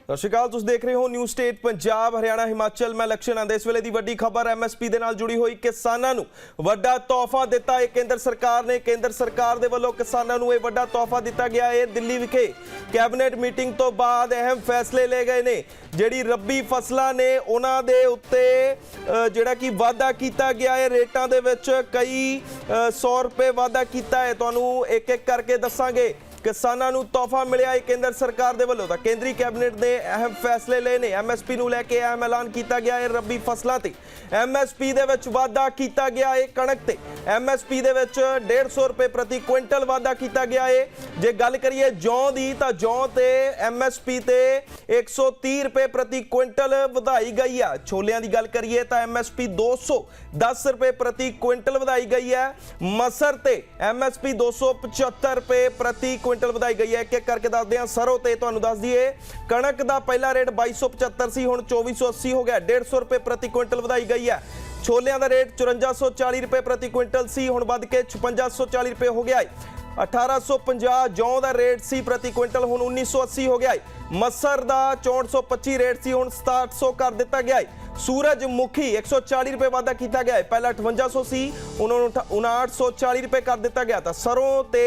ਸਤਿ ਸ਼੍ਰੀ ਅਕਾਲ, ਤੁਸੀਂ ਦੇਖ ਰਹੇ ਹੋ ਨਿਊ ਸਟੇਟ ਪੰਜਾਬ ਹਰਿਆਣਾ ਹਿਮਾਚਲ। ਮੈਂ ਲਕਸ਼ਣ ਆਂਦੇ। ਇਸ ਵੇਲੇ ਦੀ ਵੱਡੀ ਖਬਰ ਐਮਐਸਪੀ ਦੇ ਨਾਲ ਜੁੜੀ ਹੋਈ। ਕਿਸਾਨਾਂ ਨੂੰ ਵੱਡਾ ਤੋਹਫਾ ਦਿੱਤਾ ਹੈ ਕੇਂਦਰ ਸਰਕਾਰ ਨੇ। ਕੇਂਦਰ ਸਰਕਾਰ ਦੇ ਵੱਲੋਂ ਕਿਸਾਨਾਂ ਨੂੰ ਇਹ ਵੱਡਾ ਤੋਹਫਾ ਦਿੱਤਾ ਗਿਆ ਹੈ। ਦਿੱਲੀ ਵਿਖੇ ਕੈਬਨਿਟ ਮੀਟਿੰਗ ਤੋਂ ਬਾਅਦ ਅਹਿਮ ਫੈਸਲੇ ਲਏ ਗਏ ਨੇ। ਜਿਹੜੀ ਰੱਬੀ ਫਸਲਾਂ ਨੇ ਉਹਨਾਂ ਦੇ ਉੱਤੇ ਜਿਹੜਾ ਕਿ ਵਾਧਾ ਕੀਤਾ ਗਿਆ ਹੈ। ਰੇਟਾਂ ਦੇ ਵਿੱਚ ਕਈ 100 ਰੁਪਏ ਵਾਧਾ ਕੀਤਾ ਹੈ। ਤੁਹਾਨੂੰ ਇੱਕ ਇੱਕ ਕਰਕੇ ਦੱਸਾਂਗੇ। किसानों को तोहफा मिलिया है केंद्र सरकार दे वल्लों। तां केंद्रीय कैबिनेट ने अहम फैसले लए ने। एमएसपी नूं लैके अहम ऐलान किया गया है। रबी फसलों ते एमएसपी दे विच वाधा किया गया है। कणक ते एमएसपी दे विच 150 रुपए प्रति क्विंटल वाधा किया गया है। जे गल करिए जौ दी तां जौ ते एमएसपी ते 130 रुपए प्रति क्विंटल वधाई गई है। छोलियां दी गल करिए तां एमएसपी 210 रुपए प्रति क्विंटल वधाई गई है। मसर ते एमएसपी 275 रुपए प्रति क्विंटल वधाई गई है। एक एक करके दसदे हां। सरों ते तुहानूं दस दईए कणक दा पहला रेट 2275 सी, हुण 2480 हो गया। 150 रुपए प्रति क्विंटल वधाई गई है। छोलियां दा रेट 5440 रुपए प्रति क्विंटल सी, हुण वध के 5640 रुपए हो गया है। 1850 जौ का रेट सी प्रति क्विंटल, हुण 1980 हो गया है। मसर का 6425 रेट सी, हुण 6700 कर दिता गया है। सूरजमुखी 140 रुपए वाधा किया गया है। पहला 5800 सी, उन्होंने 5940 रुपए कर दिता गया था। सरों ते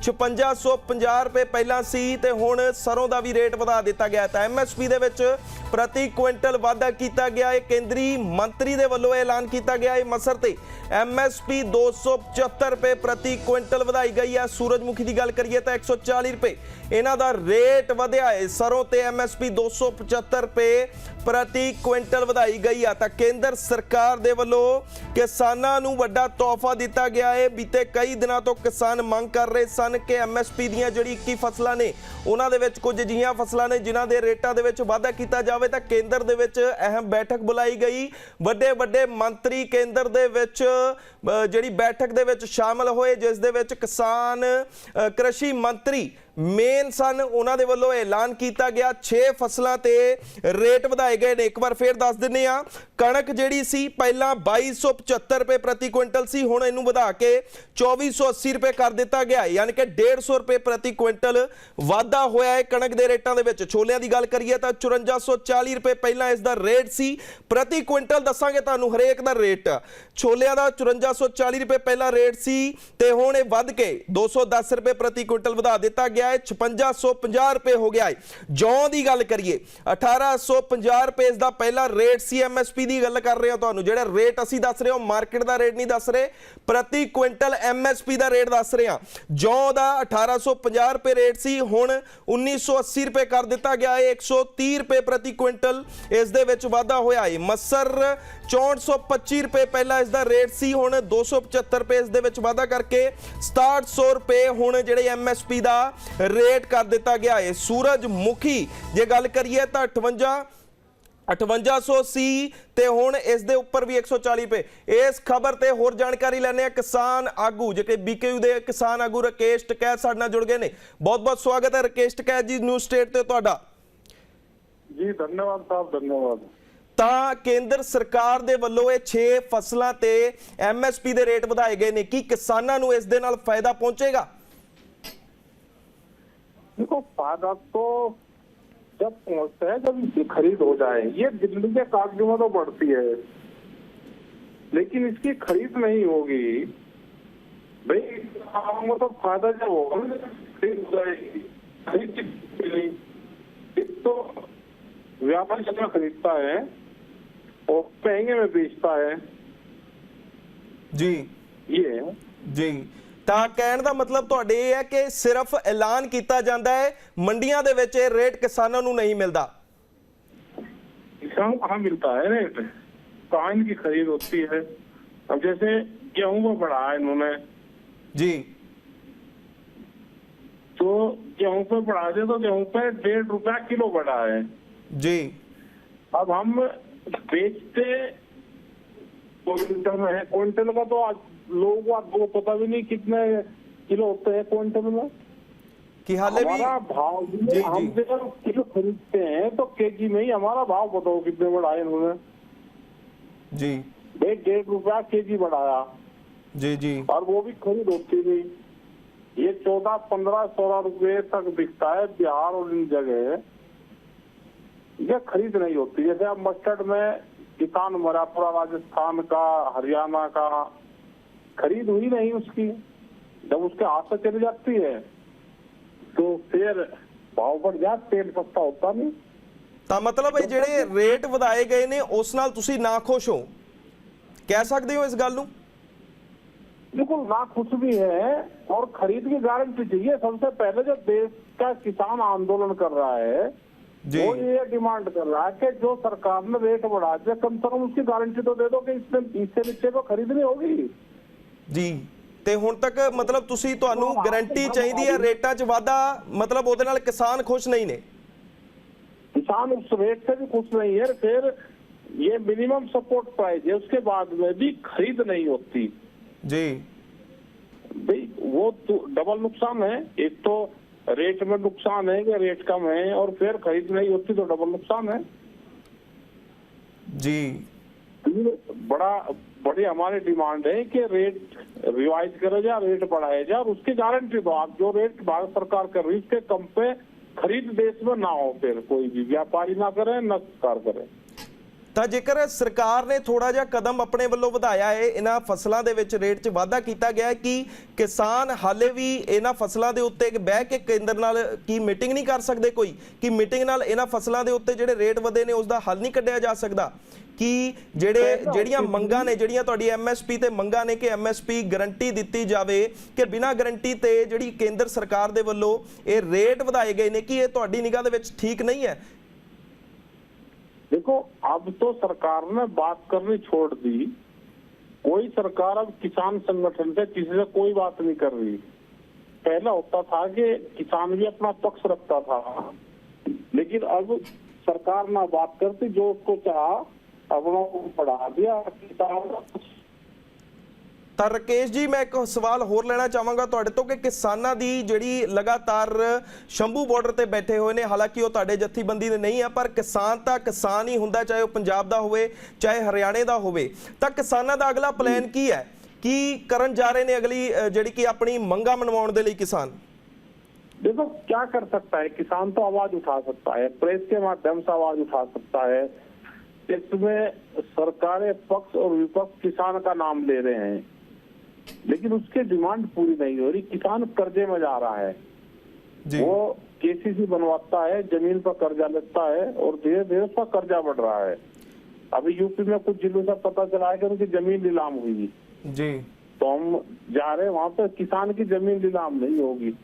5650 रुपए पहला सी ते हुण सरों का भी रेट वधा दिता गया था। एमएसपी दे विच प्रति क्विंटल वाधा किया गया है। केंद्रीय मंत्री दे वल्लों ऐलान किया गया है। मसर ते एमएसपी 275 रुपए प्रति क्विंटल वधाई गई है। सूरजमुखी की गल करिए तो 140 रुपए इन्हां दा रेट वधिया है। सरों ते एमएसपी 275 रुपए प्रति क्विंटल वधाई गई है। तो केंद्र सरकार दे वल्लों किसानां नूं वड्डा तोहफा दिता गया है। बीते कई दिनों तो किसान मंग कर रहे सन कि एमएसपी दीयां जिहड़ी 21 फसलां ने उन्हां दे विच कुछ अजिहियां फसलां ने जिन्हां दे रेटां दे विच वाधा कीता जावे। तां केंद्र दे विच अहम बैठक बुलाई गई। वड्डे वड्डे मंत्री केंद्र दे विच जिहड़ी बैठक दे विच शामिल होए, जिस दे विच किसान कृषि मंत्री मेन सन। उन्हां दे वल्लों ऐलान किया गया 6 फसलों ते रेट वधाए गए ने। एक बार फिर दस दिंदे आ। कणक जिहड़ी सी पहला 2275 रुपए प्रति क्विंटल सी, हुण इहनूं वधा के 2480 रुपए कर दिता गया है। यानी कि 150 रुपए प्रति क्विंटल वाधा होया है कणक दे रेटां दे विच। छोलियां दी गल करिए तां 5440 रुपए पहला इसदा रेट सी प्रति क्विंटल। दसांगे तुहानूं हरेक दा रेट। छोलियां दा 5440 रुपए पहला रेट सी ते हुण इह वध के 210 रुपए प्रति क्विंटल वधा दिता गया है। 5650 रुपए हो गया है। जौ की गल करिए 1850 रुपए इसका पहला रेट सी। एमएसपी की गल कर रहे हो, तुहानूं जिहड़ा रेट असीं दस रहे हो मार्केट का रेट नहीं दस रहे, प्रति क्विंटल एमएसपी का रेट दस रहे हैं। जौ का 1850 रुपए रेट सी, हुण 1980 रुपए कर दिता गया है। 130 रुपए प्रति क्विंटल इस दे विच वाधा होया है। मसर 6425 रुपए पहला इसका रेट सी, हुण 275 रुपए इस दे विच वाधा करके 6700 रुपए हुण जिहड़े एमएसपी का रेट कर दिता गया है। सूरजमुखी जे गल करिए तो 5800 सी ते हुण इस दे उपर भी 140 रुपए। इस खबर ते होर जानकारी लैने आ। किसान आगू जिहड़े बीकेयू दे किसान आगू राकेश टिकैत साडे नाल जुड़ गए ने। बहुत बहुत स्वागत है राकेश टिकैत जी न्यूज़ स्टेट ते तुहाडा। जी धन्यवाद साहब, धन्यवाद। ਤਾਂ ਕੇਂਦਰ ਸਰਕਾਰ ਦੇ ਵੱਲੋਂ ਇਹ 6 ਫਸਲਾਂ ਤੇ ਐਮਐਸਪੀ ਦੇ ਰੇਟ ਵਧਾਏ ਗਏ ਨੇ। ਕੀ ਕਿਸਾਨਾਂ ਨੂੰ ਇਸ ਦੇ ਨਾਲ ਫਾਇਦਾ ਪਹੁੰਚੇਗਾ? देखो फायदा तो जब पहुंचता है जब इसकी खरीद हो जाए। ये दिल्ली के कागजों में तो बढ़ती है, लेकिन इसकी खरीद नहीं होगी भाई। हमको तो फायदा जब होगा खरीद हो जाएगी। खरीद तो व्यापारी जितना खरीदता है और महंगे में बेचता है। जी ये जी ਤਾਂ ਕਹਿਣ ਦਾ ਮਤਲਬ ਤੁਹਾਡੇ ਇਹ ਹੈ ਕਿ ਸਿਰਫ ਐਲਾਨ ਕੀਤਾ ਜਾਂਦਾ ਹੈ, ਮੰਡੀਆਂ ਦੇ ਵਿੱਚ ਇਹ ਰੇਟ ਕਿਸਾਨਾਂ ਨੂੰ नहीं मिलता। किसान कहाँ मिलता है रेट, कहाँ इनकी खरीद होती है। अब जैसे गेहूं को बढ़ाया इन्होंने जी, तो गेहूं पे बढ़ा दे तो गेहूं पे 1.5 रुपया किलो बढ़ा है जी। अब हम बेचते क्विंटल में है। क्विंटल का तो आज लोगों को पता भी नहीं कितने किलो होते हैं क्विंटल में कि हाले भी हमारा भाव जी, हम जब किलो खरीदते हैं तो केजी में ही हमारा भाव बताओ कितने बढ़ाए इन्होंने जी। 1.5 रुपया केजी बढ़ाया जी जी। और वो भी खरीद होती नहीं। ये 14, 15, 16 रुपए तक बिकता है बिहार और इन जगह। ये खरीद नहीं होती। जैसे अब मस्टर्ड में किसान मरा, पूरा राजस्थान का, हरियाणा का, खरीद हुई नहीं उसकी। जब उसके हाथ से चली जाती है तो फिर भाव बढ़ जाए, तेल सस्ता होता नहीं। ਤਾਂ ਮਤਲਬ ਇਹ ਜਿਹੜੇ ਰੇਟ ਵਧਾਏ ਗਏ ਨੇ ਉਸ ਨਾਲ ਤੁਸੀਂ ਨਾਖੁਸ਼ ਹੋ, ਕਹਿ ਸਕਦੇ ਹੋ ਇਸ ਗੱਲ ਨੂੰ? बिल्कुल ना खुश भी है, और खरीद की गारंटी चाहिए। सबसे पहले जो देश का किसान आंदोलन कर रहा है जी। वो ये डिमांड कर रहा है कि जो सरकार ने रेट बढ़ा दिया, कम से कम उसकी गारंटी तो दे दो कि इससे नीचे को खरीदनी होगी ਜੀ। ਤੇ ਹੁਣ ਤੱਕ ਮਤਲਬ ਤੁਸੀਂ ਤੁਹਾਨੂੰ ਗਾਰੰਟੀ ਚਾਹੀਦੀ ਹੈ ਰੇਟਾਂ 'ਚ ਵਾਧਾ, ਮਤਲਬ ਉਹਦੇ ਨਾਲ ਕਿਸਾਨ ਖੁਸ਼ ਨਹੀਂ ਨੇ? किसान उस रेट से भी खुश नहीं है। फिर ये मिनिमम सपोर्ट प्राइस है, उसके बाद में भी खरीद नहीं होती जी। भाई वो तो डबल नुकसान है। एक तो रेट में नुकसान है कि रेट कम है, और फिर खरीद नहीं होती तो डबल नुकसान है जी। बड़ी हमारी डिमांड है कि रेट रिवाइज करे जाए, रेट बढ़ाया जाए, और उसकी गारंटी दो आप। जो रेट भारत सरकार कर रही है उसके कम पे खरीद देश में ना हो, फिर कोई भी व्यापारी ना करे ना सरकार करे। ਤਾਂ ਜੇਕਰ ਸਰਕਾਰ ਨੇ ਥੋੜਾ ਜਿਹਾ ਕਦਮ ਆਪਣੇ ਵੱਲੋਂ ਵਧਾਇਆ ਹੈ, ਇਹਨਾਂ ਫਸਲਾਂ ਦੇ ਵਿੱਚ ਰੇਟ 'ਚ ਵਾਧਾ ਕੀਤਾ ਗਿਆ ਹੈ, ਕਿ ਕਿਸਾਨ ਹਾਲੇ ਵੀ ਇਹਨਾਂ ਫਸਲਾਂ ਦੇ ਉੱਤੇ ਬਹਿ ਕੇ ਕੇਂਦਰ ਨਾਲ ਕੀ ਮੀਟਿੰਗ ਨਹੀਂ ਕਰ ਸਕਦੇ ਕੋਈ, ਕਿ ਮੀਟਿੰਗ ਨਾਲ ਇਹਨਾਂ ਫਸਲਾਂ ਦੇ ਉੱਤੇ ਜਿਹੜੇ ਰੇਟ ਵਧੇ ਨੇ ਉਸ ਦਾ ਹੱਲ ਨਹੀਂ ਕੱਢਿਆ ਜਾ ਸਕਦਾ? ਕਿ ਜਿਹੜੀਆਂ ਮੰਗਾਂ ਨੇ, ਜਿਹੜੀਆਂ ਤੁਹਾਡੀ MSP ਤੇ ਮੰਗਾਂ ਨੇ ਕਿ MSP ਗਰੰਟੀ ਦਿੱਤੀ ਜਾਵੇ, ਕਿ ਬਿਨਾਂ ਗਰੰਟੀ ਤੇ ਜਿਹੜੀ ਕੇਂਦਰ ਸਰਕਾਰ ਦੇ ਵੱਲੋਂ ਇਹ ਰੇਟ ਵਧਾਏ ਗਏ ਨੇ, ਕਿ ਇਹ ਤੁਹਾਡੀ ਨਿਗਾਹ ਦੇ ਵਿੱਚ ਠੀਕ ਨਹੀਂ ਹੈ? देखो अब तो सरकार ने बात करनी छोड़ दी। कोई सरकार अब किसान संगठन से किसी से कोई बात नहीं कर रही। पहला होता था कि किसान भी अपना पक्ष रखता था, लेकिन अब सरकार ना बात करती, जो उसको चाहा अपना बढ़ा दिया। किसान ਤਾਂ ਰਕੇਸ਼ ਜੀ, ਮੈਂ ਇੱਕ ਸਵਾਲ ਹੋਰ ਲੈਣਾ ਚਾਹਾਂਗਾ ਤੁਹਾਡੇ ਤੋਂ, ਕਿ ਕਿਸਾਨਾਂ ਦੀ ਜਿਹੜੀ ਲਗਾਤਾਰ ਸ਼ੰਭੂ ਬਾਰਡਰ ਤੇ ਬੈਠੇ ਹੋਏ ਨੇ, ਹਾਲਾਂਕਿ ਉਹ ਤੁਹਾਡੇ ਜਥੇਬੰਦੀ ਦੇ ਨਹੀਂ ਆ, ਪਰ ਕਿਸਾਨ ਤਾਂ ਕਿਸਾਨ ਹੀ ਹੁੰਦਾ, ਚਾਹੇ ਉਹ ਪੰਜਾਬ ਦਾ ਹੋਵੇ ਚਾਹੇ ਹਰਿਆਣੇ ਦਾ ਹੋਵੇ। ਤਾਂ ਕਿਸਾਨਾਂ ਦਾ ਅਗਲਾ ਪਲਾਨ ਕੀ ਹੈ, ਕੀ ਕਰਨ ਜਾ ਰਹੇ ਨੇ ਅਗਲੀ ਜਿਹੜੀ ਕਿ ਆਪਣੀ ਮੰਗਾਂ ਮਨਵਾਉਣ ਦੇ ਲਈ ਕਿਸਾਨ? देखो क्या कर सकता है किसान, तो आवाज उठा सकता है, प्रेस के माध्यम से आवाज उठा सकता है। इसमें सरकारें पक्ष और विपक्ष किसान का नाम ले रहे हैं, लेकिन उसकी डिमांड पूरी नहीं हो रही। किसान कर्जे में जा रहा है जी। वो KCC बनवाता है, जमीन पर कर्जा लेता है, और धीरे धीरे उसका कर्जा बढ़ रहा है। अभी यूपी में कुछ जिलों से पता चला है कि उनकी जमीन नीलाम हुई जी। तो हम जा रहे हैं वहां पे, किसान की जमीन नीलाम नहीं होगी।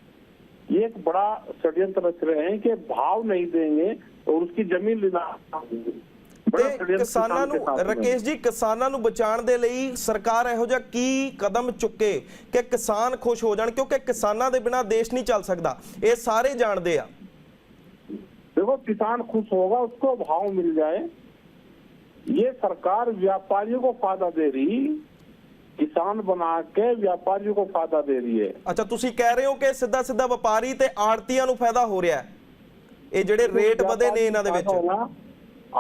ये एक बड़ा षड्यंत्र रच रहे हैं कि भाव नहीं देंगे और उसकी जमीन नीलाम होगी। ਤੇ ਕਿਸਾਨਾਂ ਨੂੰ, ਰਕੇਸ਼ ਜੀ, ਕਿਸਾਨਾਂ ਨੂੰ ਬਚਾਉਣ ਦੇ ਲਈ ਸਰਕਾਰ ਇਹੋ ਜਿਹਾ ਕੀ ਕਦਮ ਚੁੱਕੇ ਕਿ ਕਿਸਾਨ ਖੁਸ਼ ਹੋ ਜਾਣ? ਕਿਉਂਕਿ ਕਿਸਾਨਾਂ ਦੇ ਬਿਨਾਂ ਦੇਸ਼ ਨਹੀਂ ਚੱਲ ਸਕਦਾ, ਇਹ ਸਾਰੇ ਜਾਣਦੇ ਆ। देखो किसान खुश होगा, उसको भाव मिल जाए। ये सरकार व्यापारियों को फायदा दे रही, किसान बना के व्यापारियों को फायदा दे रही है। ਅੱਛਾ, ਤੁਸੀਂ ਕਹਿ ਰਹੇ ਹੋ ਕਿ ਸਿੱਧਾ ਸਿੱਧਾ ਵਪਾਰੀ ਤੇ ਆੜਤੀਆਂ ਨੂੰ ਫਾਇਦਾ ਹੋ ਰਿਹਾ ਹੈ, ਇਹ ਜਿਹੜੇ ਰੇਟ ਵਧੇ ਨੇ ਇਹਨਾਂ ਦੇ ਵਿੱਚ?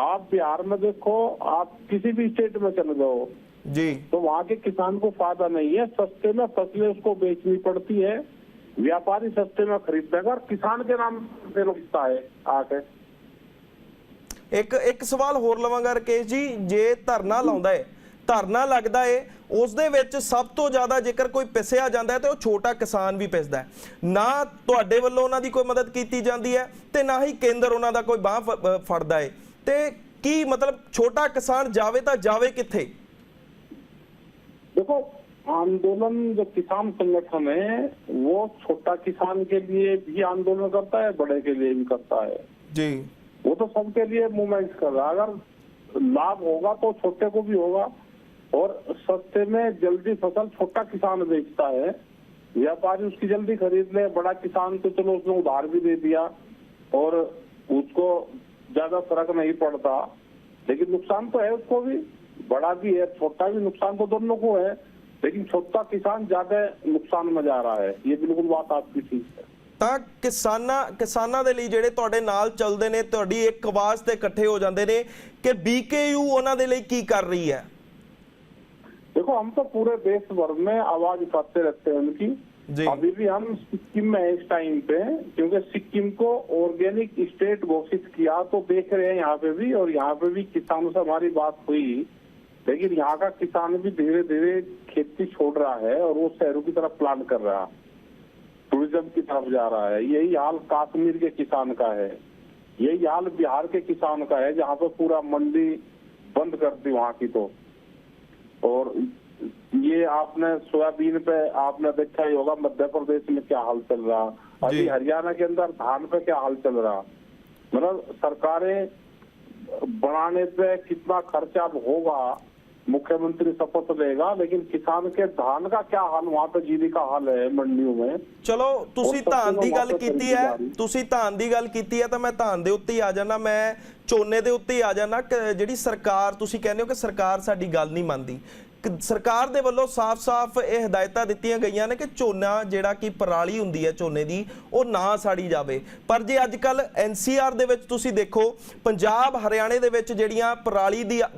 आप बिहार में देखो, आप किसी भी स्टेट में चले जाओ जी, तो वहाँ के किसान को फायदा नहीं है। सस्ते में फसलें उसको बेचनी पड़ती है, व्यापारी सस्ते में खरीद देगा, और किसान के नाम पे लगता है आके। ਇੱਕ ਸਵਾਲ ਹੋਰ ਲਵਾਂਗਾ ਰਕੇਸ਼ ਜੀ, ਜੇ ਧਰਨਾ ਲਾਉਂਦਾ ਹੈ, ਧਰਨਾ ਲੱਗਦਾ ਹੈ, ਉਸ ਦੇ ਵਿੱਚ ਸਭ ਤੋਂ ਜ਼ਿਆਦਾ ਜੇਕਰ ਕੋਈ ਪਿਸਿਆ ਜਾਂਦਾ ਹੈ ਤੇ ਉਹ ਛੋਟਾ ਕਿਸਾਨ ਵੀ ਪਿਸਦਾ ਹੈ। ਨਾ ਤੁਹਾਡੇ ਵੱਲੋਂ ਉਹਨਾਂ ਦੀ ਕੋਈ ਮਦਦ ਕੀਤੀ ਜਾਂਦੀ ਹੈ ਤੇ ਨਾ ਹੀ ਕੇਂਦਰ ਉਹਨਾਂ ਦਾ ਕੋਈ ਬਾਹ ਫੜਦਾ ਹੈ। ਤੇ ਕੀ ਮਤਲਬ ਛੋਟਾ ਕਿਸਾਨ ਜਾਵੇ ਤਾਂ ਜਾਵੇ ਕਿੱਥੇ? देखो आंदोलन जो किसान संगठन है वो छोटा किसान के लिए भी आंदोलन करता है, बड़े के लिए भी करता है जी। वो तो सबके लिए मूवमेंट कर रहा है। अगर लाभ होगा तो छोटे को भी होगा, और सस्ते में जल्दी फसल छोटा किसान बेचता है, व्यापारी उसकी जल्दी खरीद ले। बड़ा किसान तो चलो उसने उधार भी दे दिया और उसको ज्यादा फर्क नहीं पड़ता, लेकिन नुकसान तो है उसको भी, बड़ा भी है छोटा भी, नुकसान तो दोनों को है, लेकिन छोटा किसान ज्यादा नुकसान में जा रहा है। ये बिल्कुल बात आपकी ठीक है। ਤਾਂ ਕਿਸਾਨਾਂ ਦੇ ਲਈ ਜਿਹੜੇ ਤੁਹਾਡੇ ਨਾਲ ਚੱਲਦੇ ਨੇ, ਤੁਹਾਡੀ ਇੱਕ ਆਵਾਜ਼ ਤੇ ਇਕੱਠੇ ਹੋ ਜਾਂਦੇ ਨੇ, ਕਿ BKU ਉਹਨਾਂ ਦੇ ਲਈ ਕੀ ਕਰ ਰਹੀ है? देखो हम तो पूरे देश भर में आवाज उठाते रहते हैं उनकी, जी। अभी भी हम सिक्किम में हैं इस टाइम पे, क्योंकि सिक्किम को ऑर्गेनिक स्टेट घोषित किया, तो देख रहे हैं यहाँ पे भी, और यहाँ पे भी किसानों से हमारी बात हुई, लेकिन यहाँ का किसान भी धीरे धीरे खेती छोड़ रहा है और वो शहरों की तरफ प्लान कर रहा है, टूरिज्म की तरफ जा रहा है। यही हाल कश्मीर के किसान का है, यही हाल बिहार के किसान का है, जहाँ पे पूरा मंडी बंद कर दी वहाँ की। तो और ये आपने सोयाबीन पे आपने देखा ही होगा, मध्य प्रदेश में क्या हाल चल रहा, अभी हरियाणा के अंदर धान पे क्या हाल चल रहा। मतलब सरकारें बढ़ाने पे कितना खर्चा होगा, मुख्यमंत्री शपथ लेगा, लेकिन किसान के धान का क्या हाल, वहाँ पे जीविका हाल है मंडियों में। ਚਲੋ ਤੁਸੀਂ ਧਾਨ ਦੀ ਗੱਲ ਕੀਤੀ ਹੈ, ਤੁਸੀਂ ਧਾਨ ਦੀ ਗੱਲ ਕੀਤੀ ਹੈ ਤਾਂ ਮੈਂ ਧਾਨ ਦੇ ਉੱਤੇ ਹੀ ਆ ਜਾਣਾ, ਮੈਂ ਝੋਨੇ ਦੇ ਉੱਤੇ ਹੀ ਆ ਜਾਣਾ। ਜਿਹੜੀ ਸਰਕਾਰ ਤੁਸੀਂ ਕਹਿੰਦੇ ਹੋ ਕਿ ਸਰਕਾਰ ਸਾਡੀ ਗੱਲ ਨਹੀਂ ਮੰਨਦੀ, ਸਰਕਾਰ ਦੇ ਵੱਲੋਂ ਸਾਫ਼-ਸਾਫ਼ ਇਹ ਹਦਾਇਤਾਂ ਦਿੱਤੀਆਂ ਗਈਆਂ ਨੇ ਕਿ ਝੋਨਾ ਜਿਹੜਾ ਕਿ ਪਰਾਲੀ ਹੁੰਦੀ ਹੈ ਝੋਨੇ ਦੀ ਉਹ ਨਾ ਸਾੜੀ ਜਾਵੇ। ਪਰ ਜੇ ਅੱਜ ਕੱਲ ਐਨਸੀਆਰ ਦੇ ਵਿੱਚ ਤੁਸੀਂ ਦੇਖੋ, ਪੰਜਾਬ ਹਰਿਆਣੇ ਦੇ ਵਿੱਚ ਜਿਹੜੀਆਂ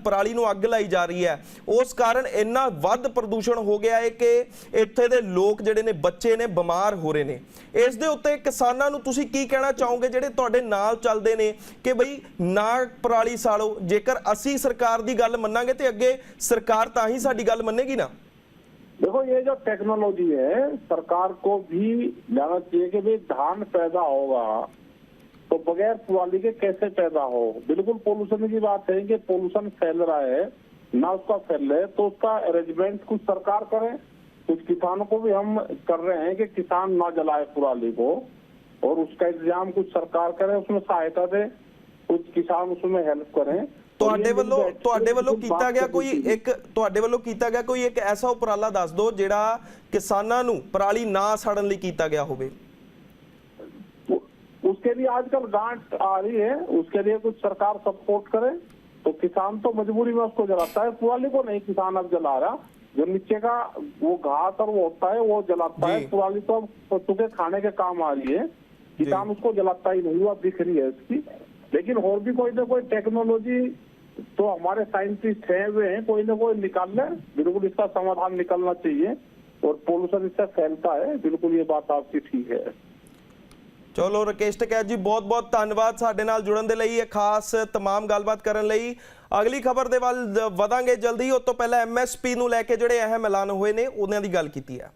ਪਰਾਲੀ ਨੂੰ ਅੱਗ ਲਾਈ ਜਾ ਰਹੀ ਹੈ, ਉਸ ਕਾਰਨ ਇੰਨਾ ਵੱਧ ਪ੍ਰਦੂਸ਼ਣ ਹੋ ਗਿਆ ਹੈ ਕਿ ਇੱਥੇ ਦੇ ਲੋਕ ਜਿਹੜੇ ਨੇ, ਬੱਚੇ ਨੇ, ਬਿਮਾਰ ਹੋ ਰਹੇ ਨੇ। ਇਸ ਦੇ ਉੱਤੇ ਕਿਸਾਨਾਂ ਨੂੰ ਤੁਸੀਂ ਕੀ ਕਹਿਣਾ ਚਾਹੋਗੇ ਜਿਹੜੇ ਤੁਹਾਡੇ ਨਾਲ ਚੱਲਦੇ ਨੇ ਕਿ ਬਈ ਨਾ ਪਰਾਲੀ ਸਾੜੋ? ਜੇਕਰ ਅਸੀਂ ਸਰਕਾਰ ਦੀ ਗੱਲ ਮੰਨਾਂਗੇ ਤੇ ਅੱਗੇ ਸਰਕਾਰ ਤਾਂ ਹੀ ਸਾਡੀ ਗੱਲ ਮੰਨੇਗੀ ਨਾ। देखो, ये जो टेक्नोलॉजी है, सरकार को भी जाना चाहिए कि भाई धान पैदा होगा तो बगैर पराली के कैसे पैदा हो। बिल्कुल पोल्यूशन की बात है कि पोल्यूशन फैल रहा है, ना उसका फैल रहा है तो उसका अरेंजमेंट कुछ सरकार करे। कुछ किसानों को भी हम कर रहे हैं कि किसान ना जलाए पराली को, और उसका इंतजाम कुछ सरकार करे, उसमें सहायता दे, कुछ किसान उसमें हेल्प करें। ਤੁਹਾਡੇ ਵੱਲੋਂ ਕੀਤਾ ਗਿਆ ਕੋਈ ਇੱਕ ਐਸਾ ਉਪਰਾਲਾ ਦੱਸ ਦਿਓ ਜਿਹੜਾ ਕਿਸਾਨਾਂ ਨੂੰ ਪਰਾਲੀ ਨਾ ਸਾੜਨ ਲਈ ਕੀਤਾ ਗਿਆ ਹੋਵੇ। उसके लिए आजकल गांठ आ रही है, उसके लिए कुछ सरकार सपोर्ट करे तो किसान तो मजबूरी में उसको जलाता है। पराली को नहीं किसान अब जला रहा, जो नीचे का वो घास और वो होता है वो जलाता है। पराली तो अब चूंकि खाने के काम आ रही है, किसान उसको जलाता ही नहीं, वो दिख रही है इसकी। लेकिन और भी कोई ना कोई टेक्नोलॉजी तो हमारे साइंटिस्ट हैं, वे हैं, कोई ना कोई निकाल ले। बिल्कुल इसका समाधान निकलना चाहिए, और पोल्यूशन इससे फैलता है। बिल्कुल ये बात आपकी ठीक है। ਚਲੋ ਰਕੇਸ਼ ਟਕੈਤ ਜੀ, ਬਹੁਤ ਬਹੁਤ ਧੰਨਵਾਦ ਸਾਡੇ ਨਾਲ ਜੁੜਨ ਦੇ ਲਈ, ਇਹ ਖਾਸ तमाम ਗੱਲਬਾਤ ਕਰਨ ਲਈ। ਅਗਲੀ ਖਬਰ ਦੇ ਵੱਲ ਵਧਾਂਗੇ ਜਲਦੀ। ਉਸ ਤੋਂ ਪਹਿਲਾਂ MSP ਨੂੰ ਲੈ ਕੇ ਜਿਹੜੇ ਅਹਿਮ ਐਲਾਨ ਹੋਏ ਨੇ ਉਹਨਾਂ ਦੀ ਗੱਲ ਕੀਤੀ ਹੈ।